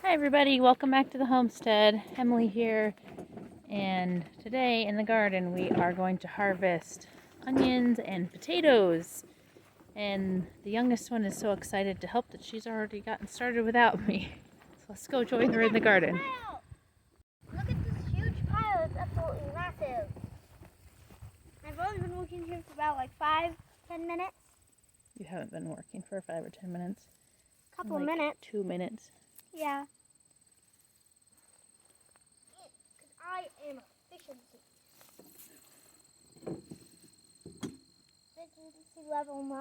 Hi everybody, welcome back to the homestead. Emily here, and today in the garden we are going to harvest onions and potatoes. And the youngest one is so excited to help that she's already gotten started without me. So let's go join her in the garden. Look at this huge pile, it's absolutely massive. I've only been working here for about like 5-10 minutes. You haven't been working for 5 or 10 minutes. Couple of minutes. 2 minutes. Yeah. Because I am efficiency. Efficiency level 9.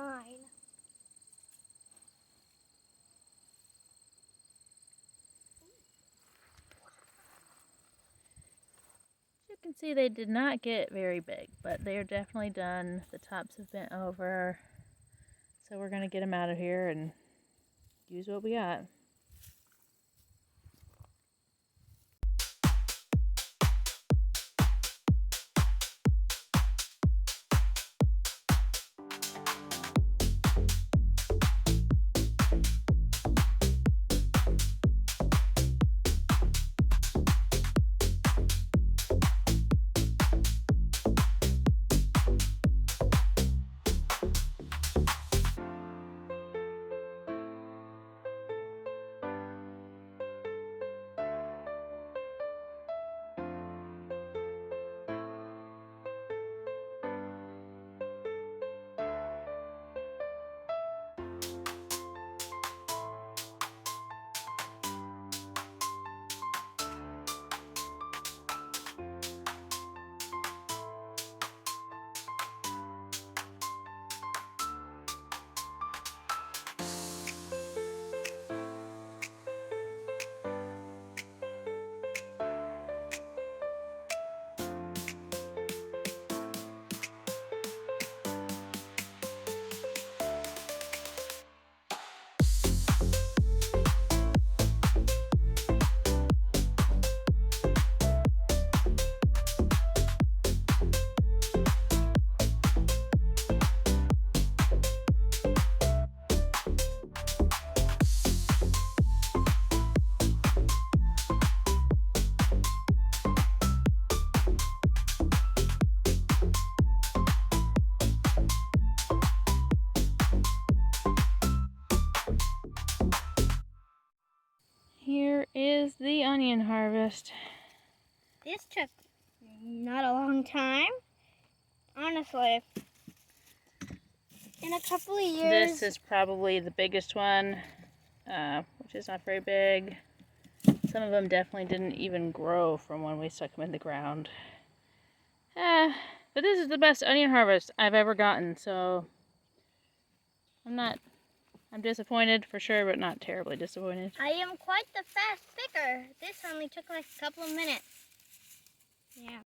As you can see, they did not get very big, but they are definitely done. The tops have bent over. So we're going to get them out of here and use what we got. Here is the onion harvest. This took not a long time. Honestly. In a couple of years. This is probably the biggest one, which is not very big. Some of them definitely didn't even grow from when we stuck them in the ground. But this is the best onion harvest I've ever gotten, so I'm disappointed for sure, but not terribly disappointed. I am quite the fast picker. This only took like a couple of minutes. Yeah.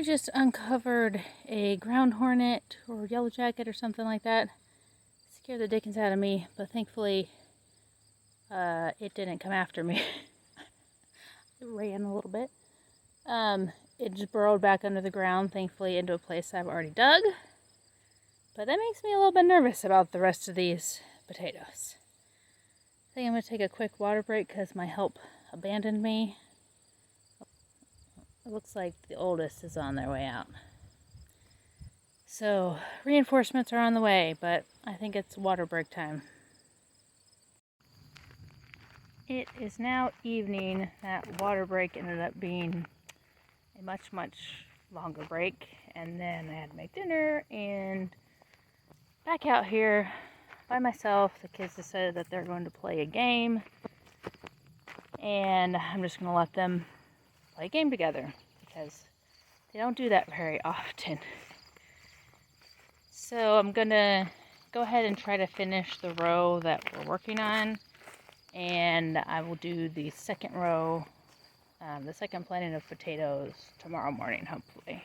I just uncovered a ground hornet or yellow jacket or something like that. Scared the dickens out of me, but thankfully it didn't come after me. It ran a little bit. It just burrowed back under the ground, thankfully into a place I've already dug. But that makes me a little bit nervous about the rest of these potatoes. I think I'm going to take a quick water break because my help abandoned me. It looks like the oldest is on their way out. So reinforcements are on the way, but I think it's water break time. It is now evening. That water break ended up being a much longer break, and then I had to make dinner and back out here by myself. The kids decided that they're going to play a game, and I'm just going to let them play a game together because they don't do that very often. So I'm going to go ahead and try to finish the row that we're working on, and I will do the second row, the second planting of potatoes tomorrow morning, hopefully.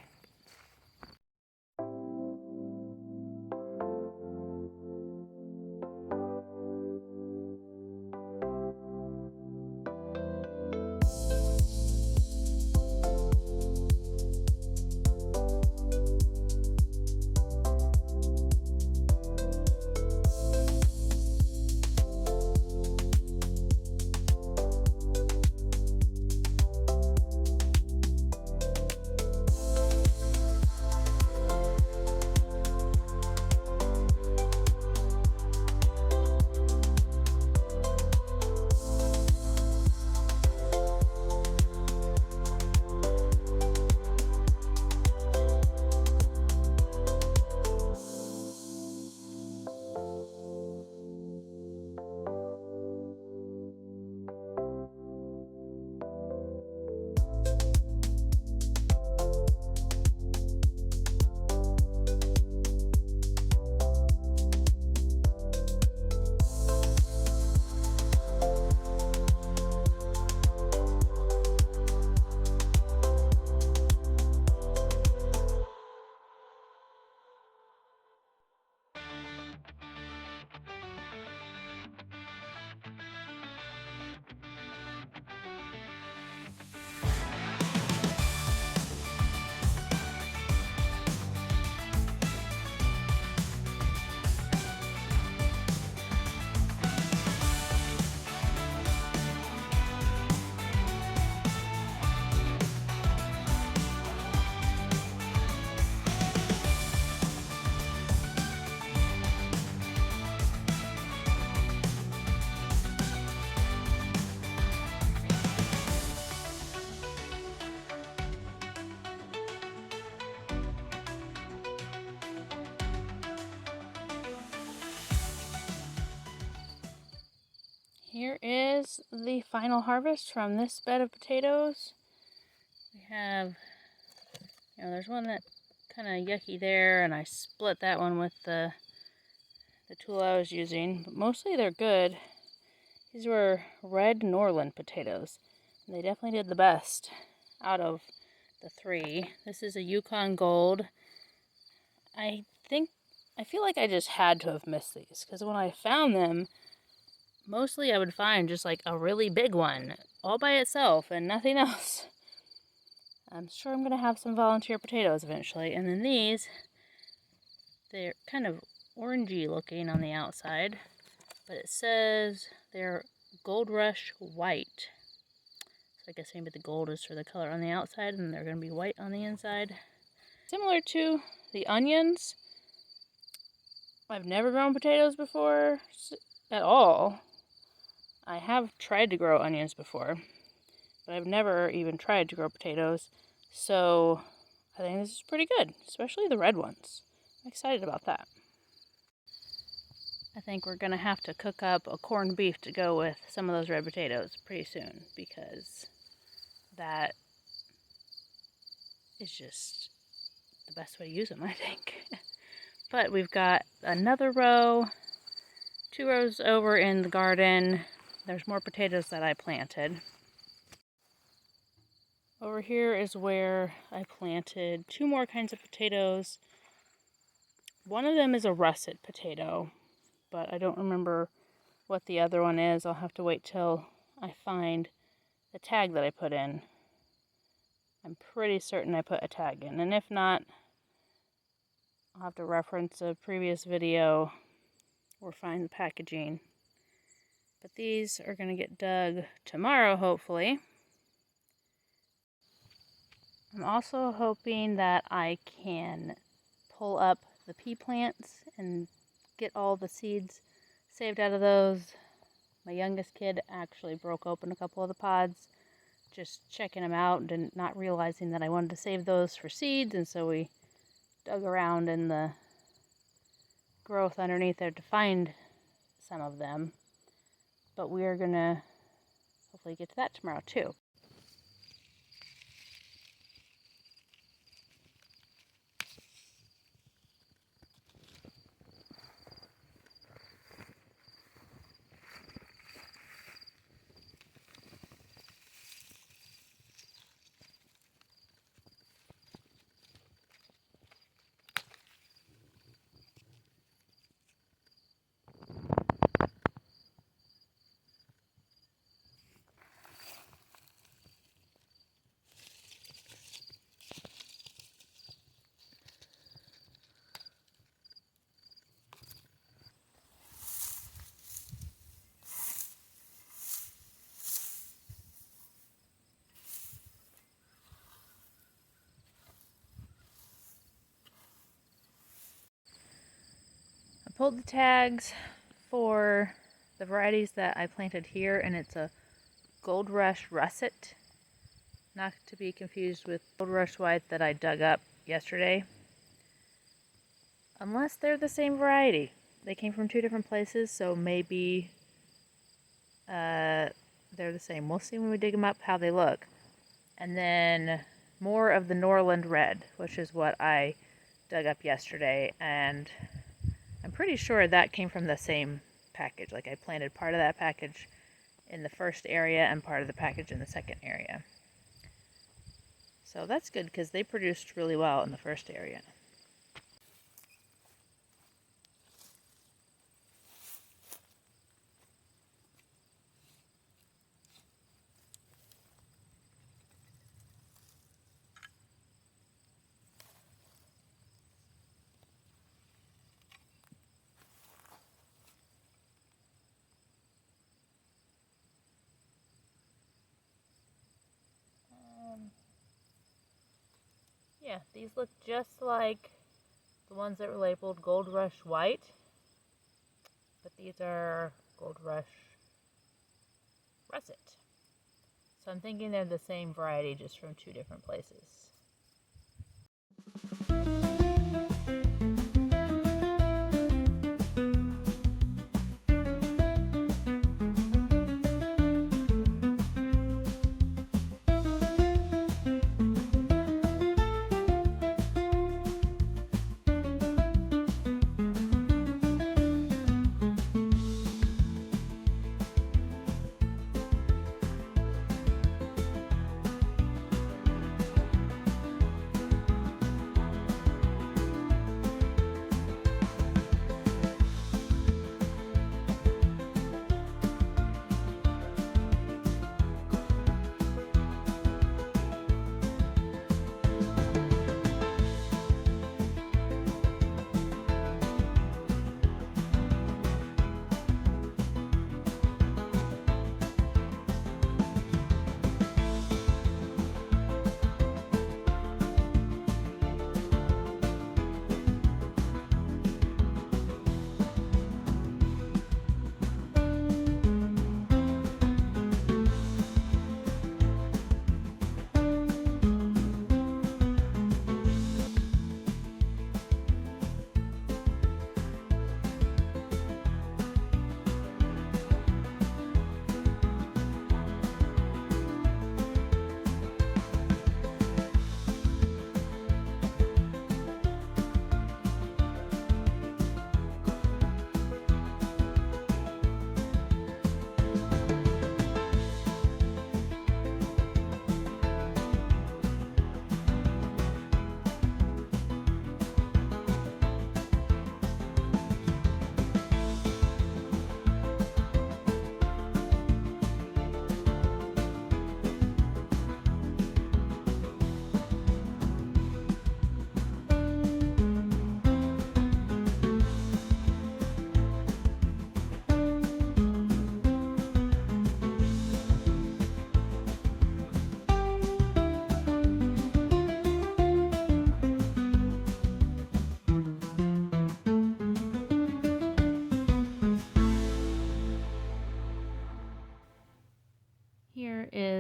Here is the final harvest from this bed of potatoes. We have, there's one that kind of yucky there, and I split that one with the tool I was using, but mostly they're good. These were red Norland potatoes, and they definitely did the best out of the three. This is a Yukon Gold. I feel like I just had to have missed these, because when I found them, mostly I would find just like a really big one all by itself and nothing else. I'm sure I'm going to have some volunteer potatoes eventually. And then these, they're kind of orangey looking on the outside, but it says they're Gold Rush White. So I guess maybe the gold is for the color on the outside and they're going to be white on the inside. Similar to the onions. I've never grown potatoes before at all. I have tried to grow onions before, but I've never even tried to grow potatoes, so I think this is pretty good, especially the red ones. I'm excited about that. I think we're going to have to cook up a corned beef to go with some of those red potatoes pretty soon, because that is just the best way to use them, I think. But we've got another row, 2 rows over in the garden. There's more potatoes that I planted. Over over here is where I planted 2 more kinds of potatoes. One of them is a russet potato, but I don't remember what the other one is. I'll have to wait till I find the tag that I put in. I'm pretty certain I put a tag in, and if not, I'll have to reference a previous video or find the packaging. But these are going to get dug tomorrow, hopefully. I'm also hoping that I can pull up the pea plants and get all the seeds saved out of those. My youngest kid actually broke open a couple of the pods, just checking them out and not realizing that I wanted to save those for seeds, and so we dug around in the growth underneath there to find some of them. But we are going to hopefully get to that tomorrow too. I pulled the tags for the varieties that I planted here, and it's a Gold Rush Russet, not to be confused with Gold Rush White that I dug up yesterday. Unless they're the same variety. They came from 2 different places, so maybe they're the same. We'll see when we dig them up how they look. And then more of the Norland Red, which is what I dug up yesterday, and I'm pretty sure that came from the same package. Like, I planted part of that package in the first area and part of the package in the second area. So that's good because they produced really well in the first area. Yeah, these look just like the ones that were labeled Gold Rush White, but these are Gold Rush Russet. So I'm thinking they're the same variety, just from 2 different places.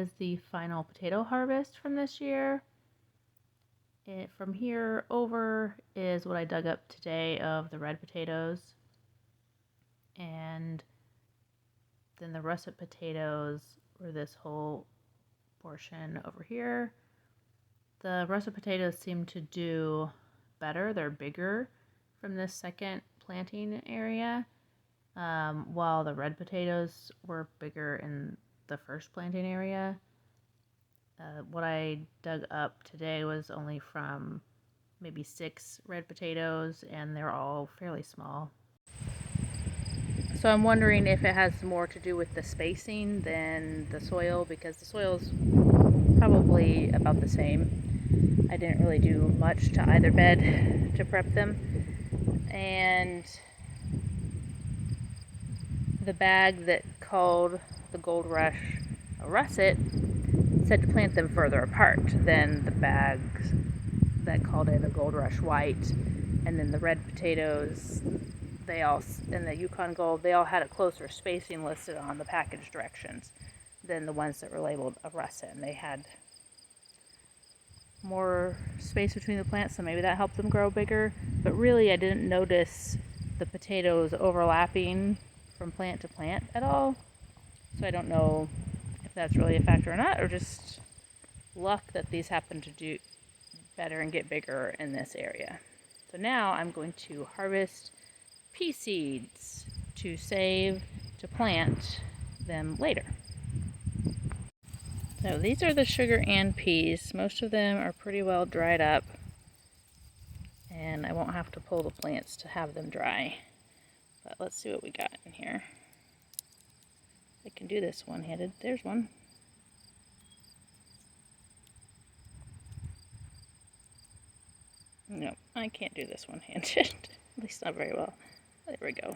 is the final potato harvest from this year. From here over is what I dug up today of the red potatoes. And then the russet potatoes were this whole portion over here. The russet potatoes seem to do better. They're bigger from this second planting area, while the red potatoes were bigger in the first planting area. What I dug up today was only from maybe 6 red potatoes, and they're all fairly small. So I'm wondering if it has more to do with the spacing than the soil, because the soil's probably about the same. I didn't really do much to either bed to prep them. And the bag that called the Gold Rush a russet said to plant them further apart than the bags that called it a Gold Rush white. And then the red potatoes, they all, and the Yukon Gold, they all had a closer spacing listed on the package directions than the ones that were labeled a russet. And they had more space between the plants, so maybe that helped them grow bigger. But really, I didn't notice the potatoes overlapping from plant to plant at all. So I don't know if that's really a factor or not, or just luck that these happen to do better and get bigger in this area. So now I'm going to harvest pea seeds to save to plant them later. So these are the sugar and peas. Most of them are pretty well dried up, and I won't have to pull the plants to have them dry. But let's see what we got in here. I can do this one-handed. There's one. No, I can't do this one-handed. At least not very well. There we go.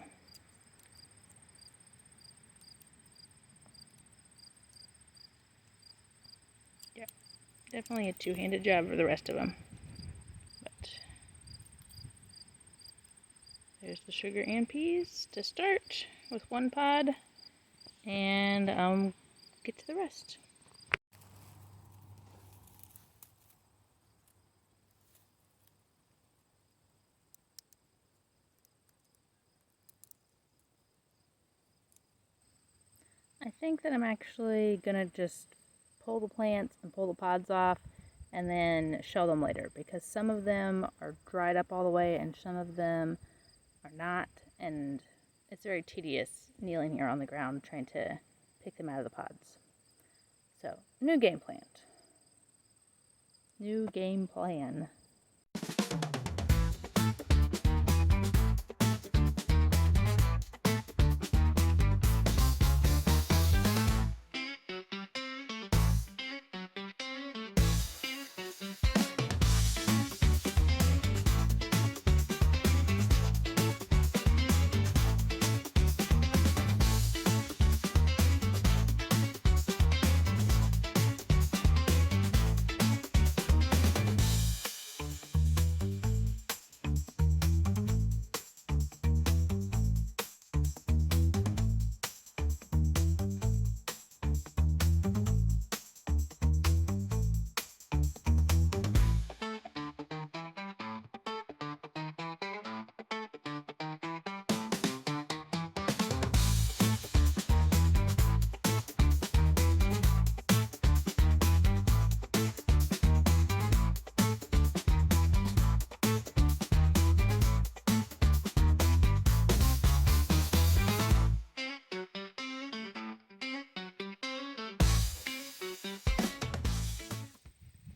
Yeah, definitely a two-handed job for the rest of them. But there's the sugar and peas to start with one pod, and I'll get to the rest. I think that I'm actually gonna just pull the plants and pull the pods off and then shell them later, because some of them are dried up all the way and some of them are not, and it's very tedious kneeling here on the ground trying to pick them out of the pods. So, new game plan. New game plan.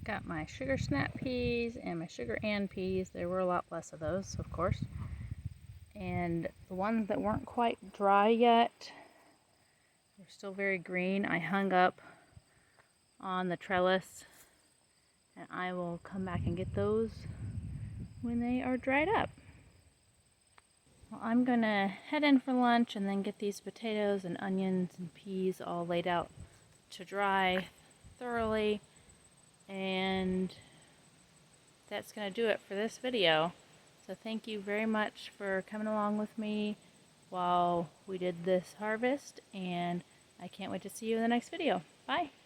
Got my sugar snap peas and my sugar and peas. There were a lot less of those, of course. And the ones that weren't quite dry yet, they're still very green, I hung up on the trellis, and I will come back and get those when they are dried up. Well, I'm gonna head in for lunch and then get these potatoes and onions and peas all laid out to dry thoroughly. And that's going to do it for this video. So thank you very much for coming along with me while we did this harvest, and I can't wait to see you in the next video. Bye!